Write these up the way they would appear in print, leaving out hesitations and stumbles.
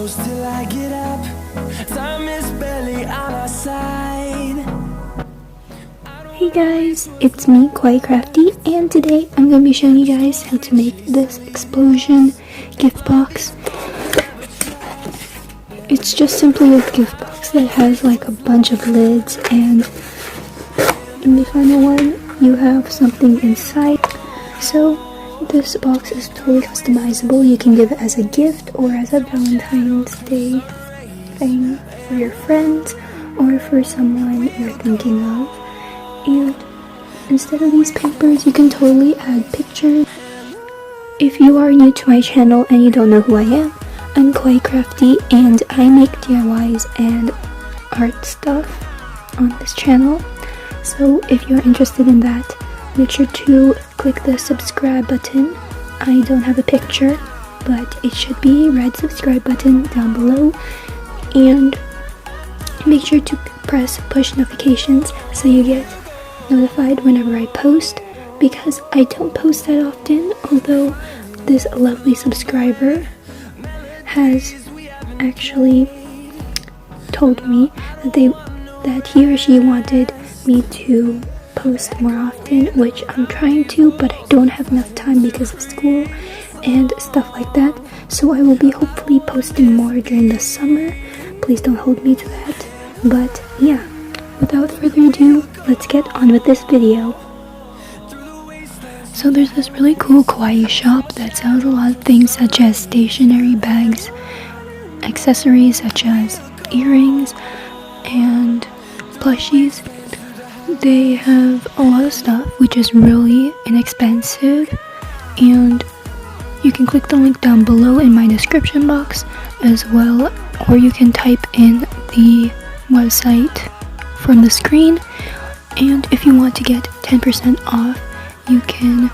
close till I get up. Time is barely on our side. Hey guys, it's me, Kawaii Crafty, and today I'm going to be showing you guys how to make this explosion gift box. It's just simply a gift box that has like a bunch of lids, and in the final one you have something inside. So this box is totally customizable. You can give it as a gift or as a Valentine's Day thing for your friends or for someone you're thinking of. And instead of these papers, you can totally add pictures. If you are new to my channel and you don't know who I am, I'm Kawaii Crafty and I make DIYs and art stuff on this channel. So if you're interested in that, make sure to click the subscribe button. I don't have a picture, but it should be a red subscribe button down below. And make sure to press push notifications so you get notified whenever I post, because I don't post that often, although this lovely subscriber has actually told me that he or she wanted me to post more often, which I'm trying to, but I don't have enough time because of school and stuff like that. So I will be hopefully posting more during the summer. Please don't hold me to that. But yeah, without further ado, let's get on with this video. So there's this really cool kawaii shop that sells a lot of things such as stationery bags, accessories such as earrings and plushies. They have a lot of stuff which is really inexpensive, and you can click the link down below in my description box as well, or you can type in the website from the screen. And if you want to get 10% off, you can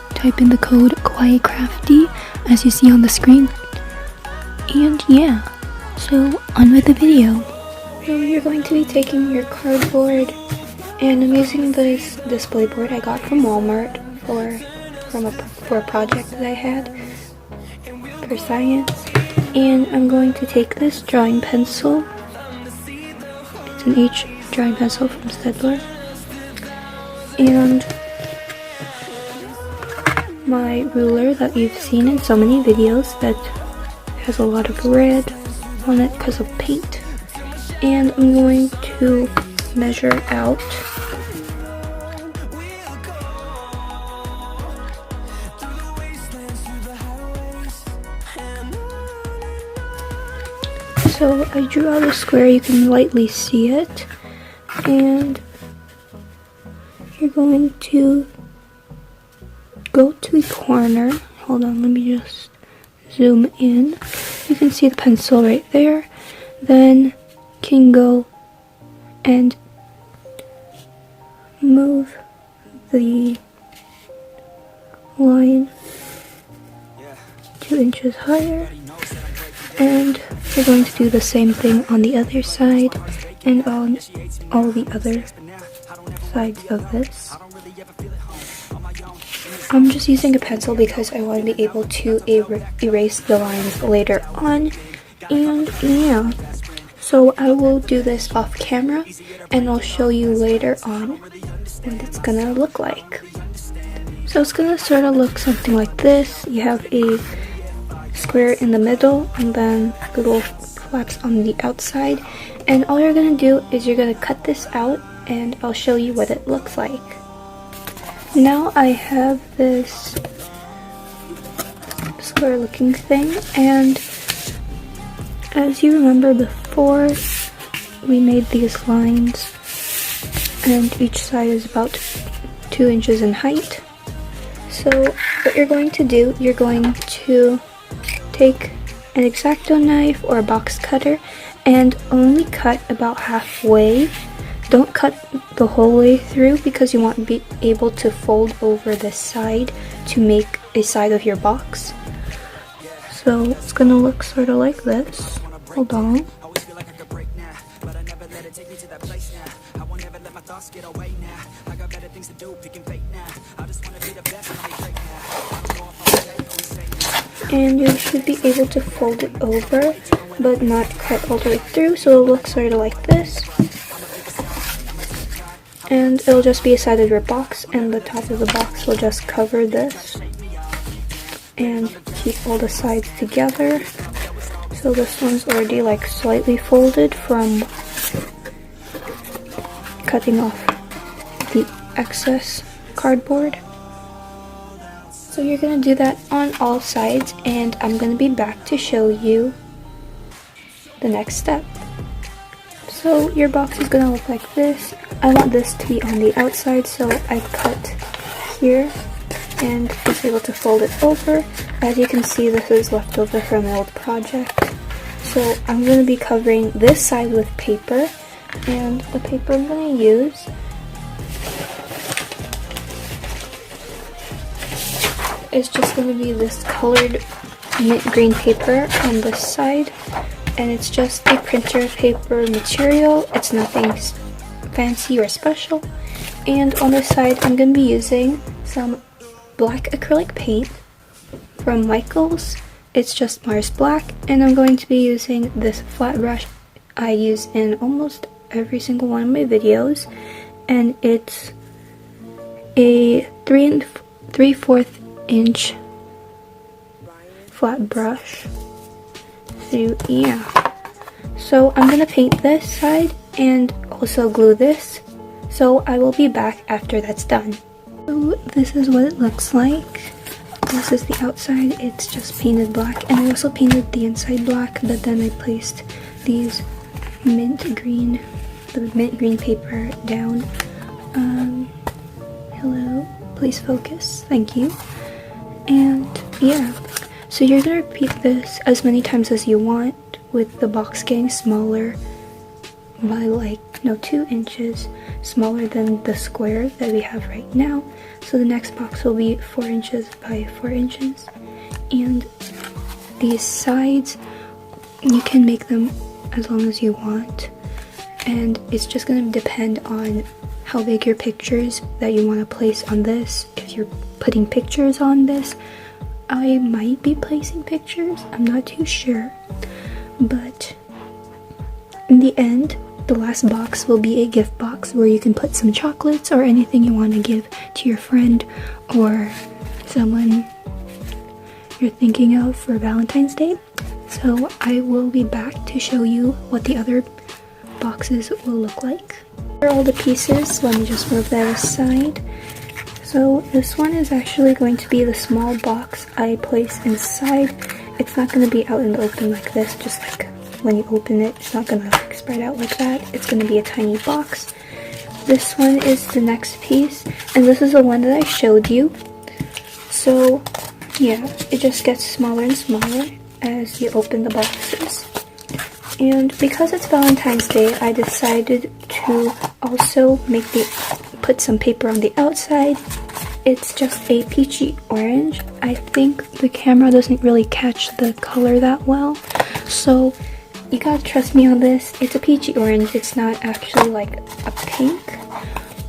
type in the code KAWAIICRAFTY as you see on the screen. And yeah, so on with the video. So you're going to be taking your cardboard, and I'm using this display board I got from Walmart for a project that I had for science. And I'm going to take this drawing pencil. It's an H drawing pencil from Staedtler, and my ruler that you've seen in so many videos that has a lot of red on it because of paint. And I'm going to measure out so I drew out a square. You can lightly see it, and you're going to go to a corner. Hold on, let me just zoom in. You can see the pencil right there. Then can go and move the line 2 inches higher, and we're going to do the same thing on the other side and on all the other sides of this. I'm just using a pencil because I want to be able to erase the lines later on. And yeah, so I will do this off camera and I'll show you later on what it's gonna look like. So it's gonna sort of look something like this. You have a square in the middle and then little flaps on the outside, and all you're gonna do is you're gonna cut this out and I'll show you what it looks like. Now I have this square looking thing, and as you remember before, we made these lines and each side is about 2 inches in height. So what you're going to do, you're going to take an X-Acto knife or a box cutter and only cut about halfway. Don't cut the whole way through because you want to be able to fold over this side to make a side of your box. So it's gonna look sort of like this. Hold on. and you should be able to fold it over but not cut all the way through, so it'll look sort of like this. And it'll just be a side of your box, and the top of the box will just cover this and keep all the sides together. So this one's already like slightly folded from cutting off the excess cardboard. So you're going to do that on all sides, and I'm going to be back to show you the next step. So your box is going to look like this. I want this to be on the outside, so I cut here and was able to fold it over. As you can see, this is left over from an old project. So I'm going to be covering this side with paper, and the paper I'm going to use is just going to be this colored mint green paper on this side, and it's just a printer paper material. It's nothing fancy or special. And on this side I'm going to be using some black acrylic paint from Michaels. It's just Mars Black, and I'm going to be using this flat brush I use in almost every single one of my videos, and it's a 3/4 inch flat brush. So yeah, so I'm gonna paint this side and also glue this, so I will be back after that's done. So this is what it looks like. This is the outside. It's just painted black, and I also painted the inside black, but then I placed these the mint green paper down. Hello, please focus, thank you. And yeah, so you're gonna repeat this as many times as you want, with the box getting smaller by 2 inches smaller than the square that we have right now. So the next box will be 4 inches by 4 inches, and these sides, you can make them as long as you want, and it's just going to depend on how big your pictures that you want to place on this. If you're putting pictures on this, I might be placing pictures, I'm not too sure, but in the end, the last box will be a gift box where you can put some chocolates or anything you want to give to your friend or someone you're thinking of for Valentine's Day. So I will be back to show you what the other boxes will look like. Here are all the pieces. Let me just move that aside. So this one is actually going to be the small box I place inside. It's not going to be out in the open like this, just like when you open it, it's not going to spread out like that. It's going to be a tiny box. This one is the next piece, and this is the one that I showed you. So yeah, it just gets smaller and smaller as you open the boxes. And because it's Valentine's Day, I decided to also put some paper on the outside. It's just a peachy orange. I think the camera doesn't really catch the color that well, so you gotta trust me on this. It's a peachy orange. It's not actually like a pink,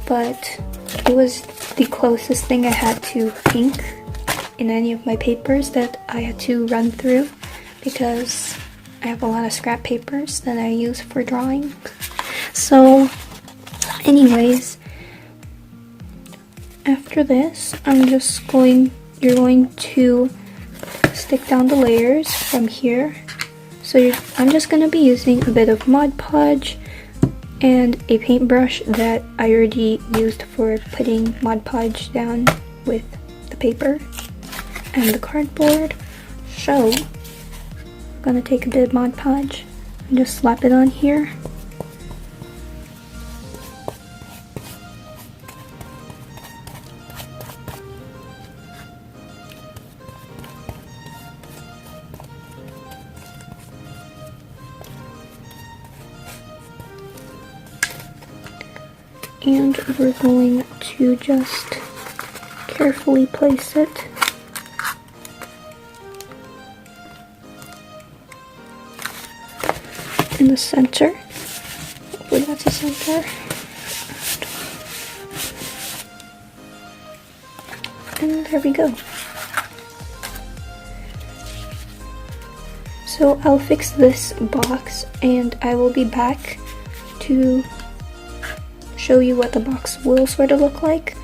but it was the closest thing I had to pink in any of my papers that I had to run through, because I have a lot of scrap papers that I use for drawing. So anyways, after this, you're going to stick down the layers from here. So I'm just going to be using a bit of Mod Podge and a paintbrush that I already used for putting Mod Podge down with the paper and the cardboard. So I'm going to take a bit of Mod Podge and just slap it on here. And we're going to just carefully place it in the center. Hopefully that's the center. And there we go. So I'll fix this box and I will be back to show you what the box will sort of look like.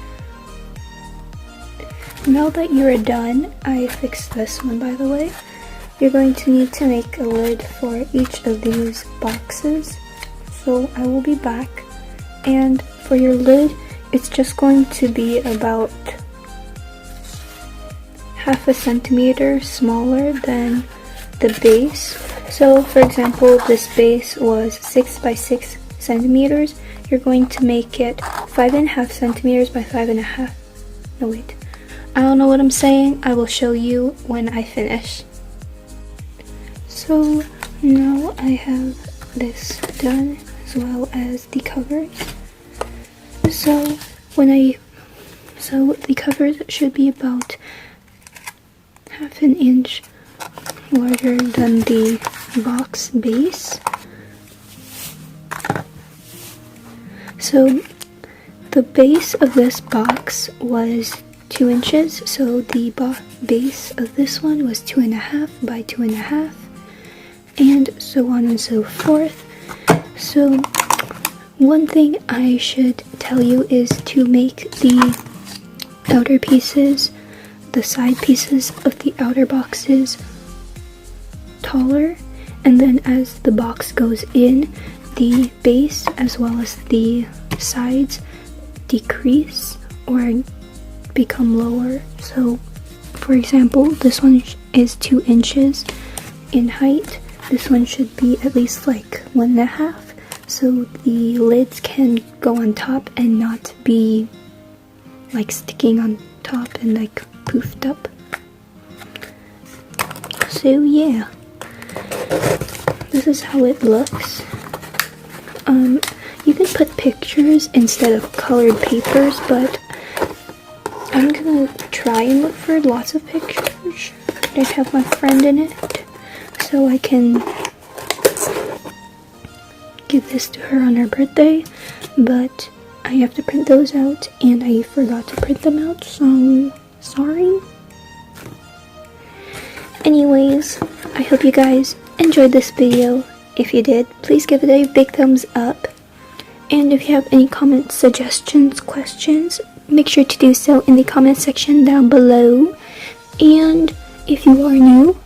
Now that you're done, I fixed this one by the way. You're going to need to make a lid for each of these boxes. So I will be back, and for your lid, it's just going to be about ½ centimeter smaller than the base. So for example, this base was 6 by 6 centimeters. You're going to make it 5½ centimeters by 5½. No wait, I don't know what I'm saying. I will show you when I finish. So now I have this done as well as the covers. So the covers should be about ½ an inch larger than the box base. So the base of this box was 2 inches, so the base of this one was 2½ by 2½, and so on and so forth. So one thing I should tell you is to make the outer pieces, the side pieces of the outer boxes taller, and then as the box goes in, the base as well as the sides decrease or become lower. So for example, this one is 2 inches in height. This one should be at least like 1½, so the lids can go on top and not be like sticking on top and like poofed up. So yeah, this is how it looks. You can put pictures instead of colored papers, but I'm gonna try and look for lots of pictures that have my friend in it, so I can give this to her on her birthday, but I have to print those out and I forgot to print them out, so sorry. Anyways, I hope you guys enjoyed this video. If you did, please give it a big thumbs up. And if you have any comments, suggestions, questions, make sure to do so in the comment section down below. And if you are new,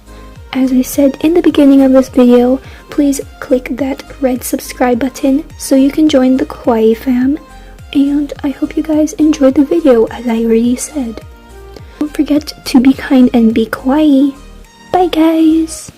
as I said in the beginning of this video, please click that red subscribe button so you can join the Kawaii fam. And I hope you guys enjoyed the video, as I already said. Don't forget to be kind and be kawaii. Bye guys!